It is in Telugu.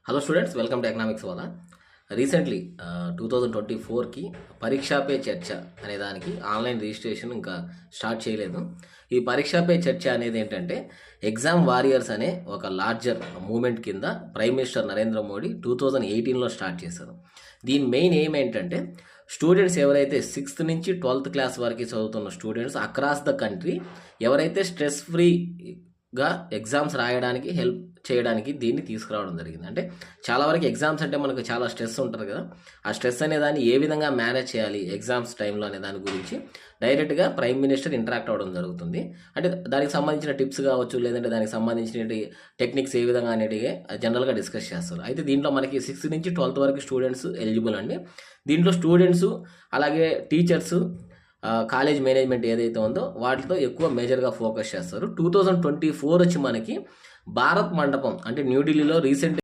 Hello students, welcome to economics వాళ్ళ. రీసెంట్లీ 2024కి పరీక్షా పే చర్చ అనే దానికి ఆన్లైన్ రిజిస్ట్రేషన్ ఇంకా స్టార్ట్ చేయలేదు. ఈ పరీక్షా పే చర్చ అనేది ఏంటంటే ఎగ్జామ్ వారియర్స్ అనే ఒక లార్జర్ మూమెంట్ కింద ప్రైమ్ మినిస్టర్ నరేంద్ర మోడీ 2018లో స్టార్ట్ చేశారు. దీని మెయిన్ ఎయిమ్ ఏంటంటే స్టూడెంట్స్ ఎవరైతే 6th నుంచి 12th క్లాస్ వరకు చదువుతున్న స్టూడెంట్స్ అక్రాస్ ద కంట్రీ ఎవరైతే స్ట్రెస్ ఫ్రీగా ఎగ్జామ్స్ రాయడానికి హెల్ప్ చేయడానికి దీన్ని తీసుకురావడం జరిగింది. అంటే చాలా వరకు ఎగ్జామ్స్ అంటే మనకు చాలా స్ట్రెస్ ఉంటుంది కదా, ఆ స్ట్రెస్ అనే దాన్ని ఏ విధంగా మేనేజ్ చేయాలి ఎగ్జామ్స్ టైంలో అనే దాని గురించి డైరెక్ట్గా ప్రైమ్ మినిస్టర్ ఇంటరాక్ట్ అవ్వడం జరుగుతుంది. అంటే దానికి సంబంధించిన టిప్స్ కావచ్చు, లేదంటే దానికి సంబంధించిన టెక్నిక్స్ ఏ విధంగా అనేటివి జనరల్గా డిస్కస్ చేస్తారు. అయితే దీంట్లో మనకి 6th నుంచి 12th వరకు స్టూడెంట్స్ ఎలిజిబుల్ అండి. దీంట్లో స్టూడెంట్స్ అలాగే టీచర్స్ కాలేజ్ మేనేజ్మెంట్ ఏదైతే ఉందో వాటితో ఎక్కువ మేజర్గా ఫోకస్ చేస్తారు. 2024 వచ్చి మనకి భారత్ మండపం అంటే న్యూఢిల్లీలో రీసెంట్